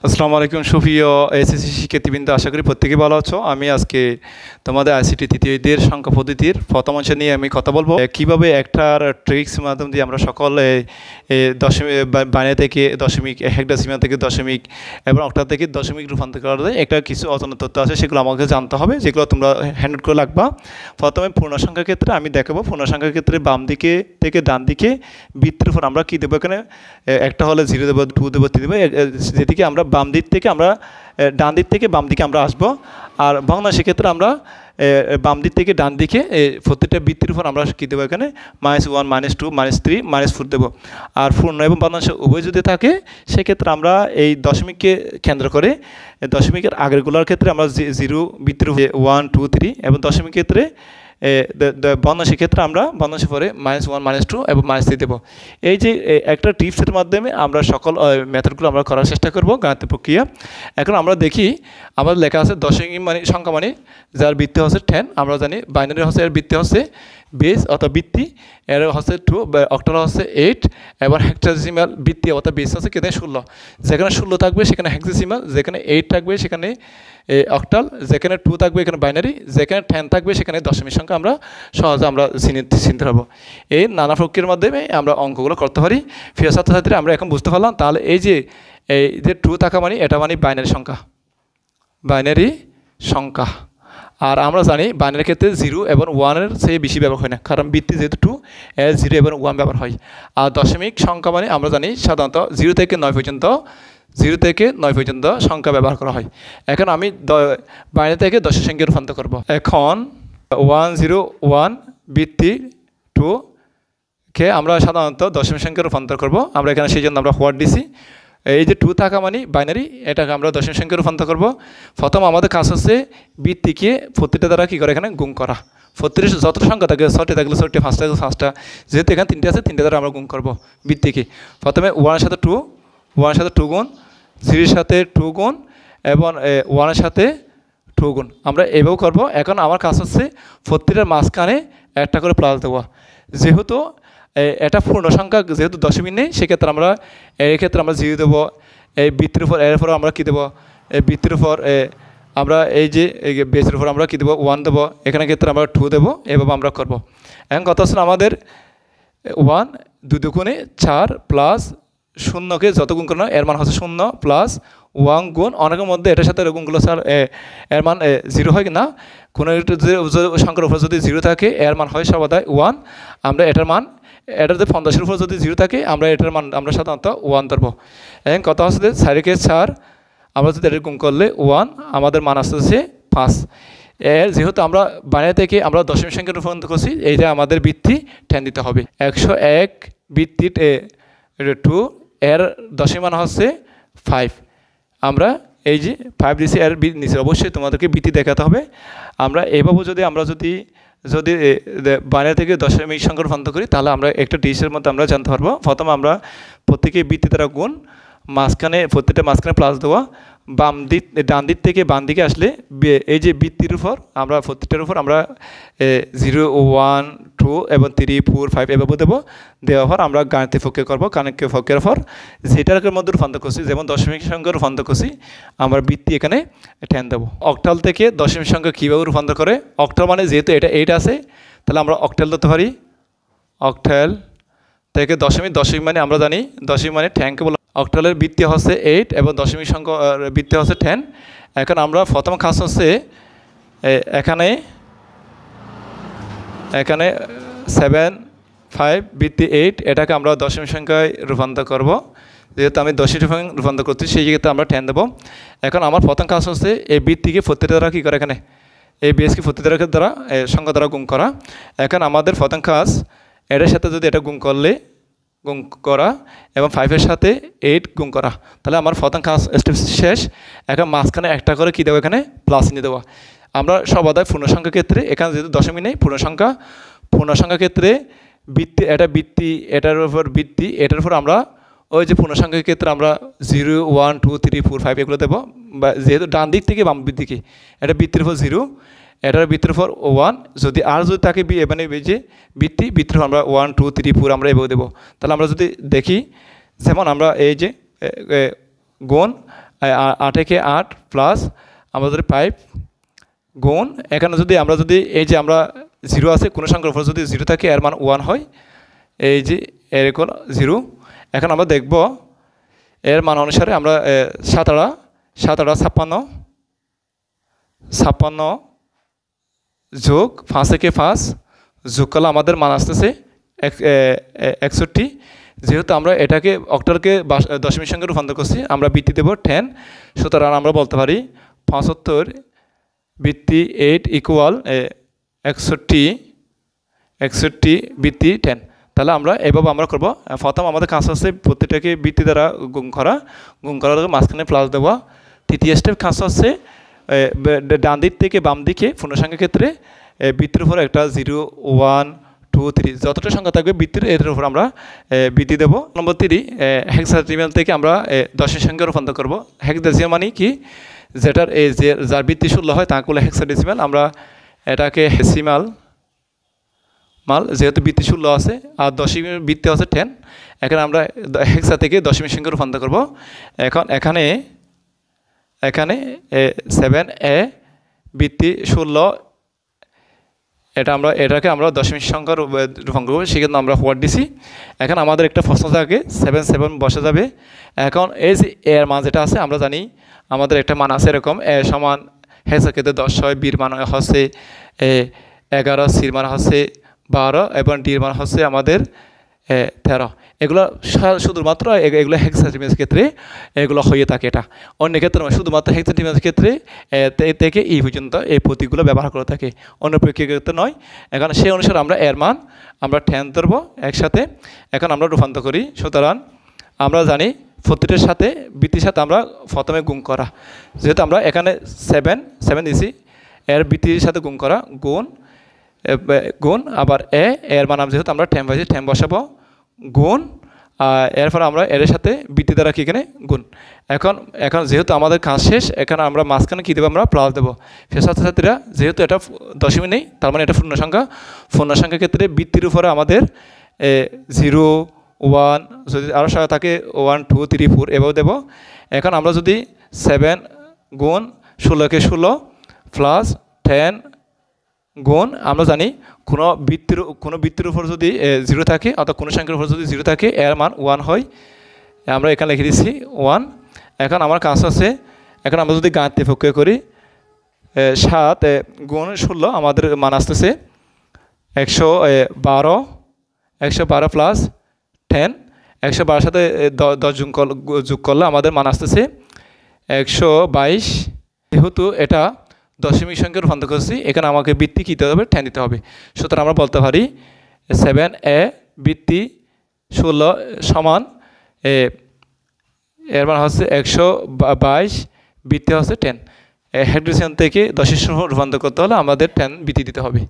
আসসালামু আলাইকুম সুপ্রিয় এসএসসি শিক্ষার্থীবৃন্দ, আশা করি প্রত্যেকেই ভালো আছো। আমি আজকে তোমাদের আইসিটি তৃতীয় ঈদের সংখ্যা পদ্ধতির প্রথম অংশ নিয়ে আমি কথা বলবো। কিভাবে একটার ট্রিক্স মাধ্যম দিয়ে আমরা সকল দশমিক বাইনারি থেকে দশমিক, হেক্সাডেসিমাল থেকে দশমিক এবং অক্টাল থেকে দশমিক রূপান্তর করা যায়। একটা কিছু অজানা তথ্য আছে, সেগুলো আমাকে জানতে হবে, যেগুলো তোমরা হ্যান্ড করে রাখবা। প্রথমে পূর্ণ সংখ্যার ক্ষেত্রে আমি দেখাবো। পূর্ণ সংখ্যার ক্ষেত্রে বাম দিকে থেকে ডান দিকে বৃত্তের উপর আমরা কী দেবো, এখানে একটা হলে 0 দেবো, 2 দেবো, 3 দেবো, যেদিকে আমরা বাম দিক থেকে আমরা ডান দিক থেকে বাম দিকে আমরা আসবো। আর ভগ্নাংশের ক্ষেত্রে আমরা বাম দিক থেকে ডান দিকে প্রত্যেকটা বৃত্তির উপর আমরা কী দেবো, এখানে -1, -2, -3, -4 দেবো। আর পূর্ণ এবং ভগ্নাংশ উভয় যদি থাকে, সেক্ষেত্রে আমরা এই দশমিককে কেন্দ্র করে দশমিকের আগেরগুলোর ক্ষেত্রে আমরা 0 বৃত্তির 1, 2, 3 এবং দশমিক ক্ষেত্রে ভগ্নাংশের ক্ষেত্রে আমরা ভগ্নাংশের পরে -1, -2 এবং -3 দেবো। এই যে একটা টিপসের মাধ্যমে আমরা সকল মেথডগুলো আমরা করার চেষ্টা করব, গাণিতিক প্রক্রিয়া। এখন আমরা দেখি, আমাদের লেখা আছে দশমিক সংখ্যা মানে যার বৃত্তি হচ্ছে 10। আমরা জানি বাইনারি হচ্ছে এর বৃত্তি হচ্ছে বেস অর্থাৎ বৃত্তি, এর হচ্ছে 2, অক্টাল হচ্ছে 8 এবং হেক্সাডেসিমাল বৃত্তি অর্থাৎ বেস হচ্ছে কেটে 16। যেখানে 16 থাকবে সেখানে হেক্সাডেসিমাল, যেখানে 8 থাকবে সেখানে অক্টাল, যেখানে 2 থাকবে এখানে বাইনারি, যেখানে 10 থাকবে সেখানে দশমিক সংখ্যা আমরা সহজে আমরা চিনতে পারবো। এই নানা প্রক্রিয়ার মাধ্যমে আমরা অঙ্কগুলো করতে পারি। প্রিয় ছাত্রছাত্রীরা, আমরা এখন বুঝতে পারলাম তাহলে এই যে 2 থাকা মানে এটা মানে বাইনারি সংখ্যা। আর আমরা জানি বাইনারির ক্ষেত্রে 0 এবং 1-এর চেয়ে বেশি ব্যবহার হয় না, কারণ বৃত্তি যেহেতু 2, 0 এবং 1 ব্যবহার হয়। আর দশমিক সংখ্যা মানে আমরা জানি সাধারণত 0 থেকে 9 পর্যন্ত সংখ্যা ব্যবহার করা হয়। এখন আমি বাইনারি থেকে দশমিক সংখ্যায় রূপান্তর করব। এখন 101 বৃত্তি 2-কে আমরা সাধারণত দশমিক সংখ্যায় রূপান্তর করব। আমরা এখানে সেই জন্য আমরা হোয়াট দিছি। এই যে 2 থাকা মানে বাইনারি, এটাকে আমরা দশমিক সংখ্যায় রূপান্তর করব। প্রথম আমাদের কাজ হচ্ছে বৃত্তিকে প্রত্যেকটা দ্বারা কী করে এখানে গুণ করা। প্রত্যেকটা যত সংখ্যা থাকে, 6টি থাকলে 6টি, 5টা থাকলে 5টা, যেহেতু এখানে 3টে আছে 3টে দ্বারা আমরা গুণ করব বৃত্তিকে। প্রথমে 1-এর সাথে 2 গুণ, 0-এর সাথে 2 গুণ এবং 1-এর সাথে 2 গুণ, আমরা এভাবেও করব। এখন আমার কাজ হচ্ছে প্রত্যেকটার মাঝখানে একটা করে প্লাস দেওয়া। যেহেতু এটা পূর্ণ সংখ্যা, যেহেতু দশমিক নেই, সেক্ষেত্রে আমরা এর ক্ষেত্রে আমরা 0 দেবো। এই বৃত্তির উপর এর উপর আমরা কী দেবো, এই বৃত্তির উপর আমরা এই যে বেসের উপর আমরা কী দেবো, 1 দেবো। এখানে ক্ষেত্রে আমরা 2 দেবো। এভাবে আমরা করব। এখন কথা হচ্ছে আমাদের 1 2 দুগুণে 4 প্লাস 0কে যত গুণ করো এর মান হচ্ছে 0 প্লাস 1 গুণ অনেকের মধ্যে এটার সাথে গুণগুলো স্যার এর মান 0 হয় না। কোনো একটা সংখ্যার উপর যদি 0 থাকে এর মান হয় সর্বদা 1। আমরা এটার মান, এটার যে 50-এর উপর যদি 0 থাকে আমরা এটার মান আমরা সাধারণত 1 ধরবো। এখন কথা হচ্ছে 4-কে 4 আমরা যদি এটা গুণ করলে 1, আমাদের মান আসতেছে 5। যেহেতু আমরা বাইনারি থেকে আমরা দশমিক সংখ্যা রূপান্তর করছি, এইটা আমাদের বৃত্তি 10 দিতে হবে। 101 বৃত্তি 2, এর দশমিক মান হচ্ছে 5। আমরা এই যে 5 দিচ্ছি, এর নিচে অবশ্যই তোমাদেরকে বৃত্তি দেখাতে হবে। আমরা এভাবে যদি বাইনারি থেকে দশমিক সংখ্যা রূপান্তর করি, তাহলে আমরা একটা ডিশের মধ্যে আমরা জানতে পারবো। প্রথমে আমরা প্রত্যেকে বৃত্তি দ্বারা গুণ, প্রত্যেকটা মাঝখানে প্লাস দেওয়া, ডান দিক থেকে বাম দিকে আসলে এই যে বৃত্তির উপর আমরা প্রত্যেকটার উপর আমরা 0, 1, 2 এবং 3, 4, 5 এভাবে দেবো। দেওয়ার পর আমরা গাণিতিক প্রক্রিয়া করবো। গাণিতিক প্রক্রিয়ার পর যেটার মধ্যে রূপান্তর করছি, যেমন দশমিক সংখ্যা রূপান্তর করছি, আমরা বৃত্তি এখানে 10 দেবো। অক্টাল থেকে দশমিক সংখ্যা কীভাবে রূপান্তর করে, অক্টাল মানে যেহেতু এটা 8 আছে, তাহলে আমরা অক্টাল ধরতে পারি। অক্টাল থেকে দশমিক মানে আমরা জানি দশমিক মানে 10কে বলা। অক্টালের বৃত্তি হচ্ছে 8 এবং দশমিক সংখ্যা বৃত্তি হচ্ছে 10। এখন আমরা প্রথম কাজ হচ্ছে এখানে 7, 5 বৃত্তি 8, এটাকে আমরা দশমিক সংখ্যায় রূপান্তর করব। যেহেতু আমি দশমিক রূপান্তর করছি, সেই ক্ষেত্রে আমরা 10 দেবো। এখন আমার প্রথম কাজ হচ্ছে এই বৃত্তিকে প্রত্যেকটা দ্বারা কী করে, এখানে এই বেসকে প্রত্যেকটা দ্বারা সংখ্যা দ্বারা গুণ করা। এখন আমাদের প্রথম কাজ এটার সাথে যদি এটা গুণ করা এবং 5-এর সাথে 8 গুণ করা, তাহলে আমার প্রথম কাজ স্টেপ শেষ। এখন মাঝখানে একটা করে কী দেবো, এখানে প্লাস নিয়ে দেওয়া। আমরা সর্বদাই পূর্ণ সংখ্যার ক্ষেত্রে, এখানে যেহেতু দশমিক নেই, পূর্ণ সংখ্যার ক্ষেত্রে এটার উপর আমরা ওই যে পূর্ণ সংখ্যার ক্ষেত্রে আমরা 0, 1, 2, 3, 4, 5 এগুলো দেবো। বা যেহেতু ডান দিক থেকে বাম দিকে এটা বৃত্তির উপর 0, এটার বৃত্তির উপর 1, যদি তাকে মানে যে বৃত্তির উপর আমরা 1, 2, 3, 4 আমরা এভাবে দেবো। তাহলে আমরা যদি দেখি, যেমন আমরা এই যে গুণ 8 একে 8 প্লাস আমাদের 5 গুণ এখানে যদি আমরা যদি এই যে আমরা 0 আছে কোনো সংখ্যার উপর যদি 0 থাকে এর মান 1 হয়, এই যে এর ইকুয়াল 0। এখন আমরা দেখব এর মান অনুসারে আমরা 7 8 56 যোগ 5 থেকে 5 যোগ করলে আমাদের মান আসতেছে 61। যেহেতু আমরা এটাকে অক্টালকে দশমিক সংখ্যায় রূপান্তর করছি, আমরা বৃত্তি দেব 10। সুতরাং আমরা বলতে পারি 75 বৃত্তি 8 ইকুয়াল 61 বৃত্তি 10। তাহলে আমরা এভাবে আমরা করব। প্রথম আমাদের কাজ হচ্ছে প্রত্যেকটাকে বৃত্তি দ্বারা গুণ করার মাঝখানে প্লাস দেওয়া। তৃতীয় স্টেপ কাজ হচ্ছে ডান দিক থেকে বাম দিকে পূর্ণসংখ্যার ক্ষেত্রে বৃত্তির উপর একটা 0 1 2 3 যতটা সংখ্যা থাকবে বৃত্তির এর উপর আমরা বৃত্তি দেবো। নম্বর 3 হেক্সাডেসিমাল থেকে আমরা দশমিক সংখ্যা রূপান্তর করব। হেক্সাডেসিমাল মানে কি, যেটার যার বৃত্তি 16 হয় তাকে বলে হেক্সাডেসিমাল। আমরা এটাকে হেসিমাল যেহেতু বৃত্তি 16 আছে আর দশমিক বৃত্তি আছে 10, এখানে আমরা হেক্সা থেকে দশমিক সংখ্যা রূপান্তর করব। এখন এখানে 7a বৃত্তি 16 এটাকে আমরা দশমিক সংখ্যা রূপান্তর করবো, সেক্ষেত্রে আমরা হোয়াট দিছি। এখন আমাদের একটা প্রশ্ন থাকে 7 7 বসে যাবে। এখন এই যে এর মান যেটা আছে আমরা জানি আমাদের একটা মান আছে এরকম এ সমান হেক্সার ক্ষেত্রে 10 হয়, বির মান হচ্ছে 11, সির মান হচ্ছে 12 এবং ডির মান হচ্ছে আমাদের 13। এগুলো শুধুমাত্র এগুলো হেক্সাডেসিমাল ক্ষেত্রে এগুলো হয়ে থাকে। এটা অন্য ক্ষেত্রে শুধুমাত্র হেক্সাডেসিমাল ক্ষেত্রে থেকে এই পর্যন্ত এই প্রতীকগুলো ব্যবহার করে থাকে, অন্য ক্ষেত্রে নয়। এখন সেই অনুসারে আমরা এর মান আমরা 10 ধরবো একসাথে। এখন আমরা রূপান্তর করি। সুতরাং আমরা জানি প্রতিটার সাথে বৃত্তির সাথে আমরা প্রথমে গুণ করা, যেহেতু আমরা এখানে 7 দিছি, এর বৃত্তির সাথে গুণ করা গুণ আবার এর মান যেহেতু আমরা 10 পাইছি 10 বসাবো গুণ, এরপর আমরা এর সাথে বৃত্তি দ্বারা কি এখানে গুণ। এখন যেহেতু আমাদের কাজ শেষ, এখানে আমরা মাঝখানে কী দেবো, আমরা প্লাস দেবো। ছাত্রছাত্রীরা যেহেতু এটা দশমিক নেই, তার মানে এটা পূর্ণ সংখ্যার ক্ষেত্রে বৃত্তির উপরে আমাদের 0 1 যদি আরও সংখ্যা থাকে 1 2 3 4 এভাবে দেবো। এখন আমরা যদি 7 গুণ 16কে 16 প্লাস 10 গুণ, আমরা জানি কোনো বৃত্তির উপর যদি 0 থাকে অর্থাৎ কোনো সংখ্যার উপর যদি 0 থাকে এর মান 1 হয়, আমরা এখানে লিখে দিচ্ছি 1। এখন আমার কাজ আছে, এখন আমরা যদি গাণিতিক প্রক্রিয়া করি 7 গুণ 16 আমাদের মান আসতেছে 112 প্লাস 10, 112 সাথে 10 যোগ করলে আমাদের মান আসতেছে 122। যেহেতু এটা দশমিক সংখ্যা রূপান্তর করছি, এখানে আমাকে বৃত্তি কী দিতে হবে, 10 দিতে হবে। সুতরাং আমরা বলতে পারি 7a বৃত্তি 16 সমান এর মান হচ্ছে 122 বৃত্তি হচ্ছে 10। হেক্সাডেসিমাল থেকে দশমিক সংখ্যা রূপান্তর করতে হলে আমাদের 10 বৃত্তি দিতে হবে।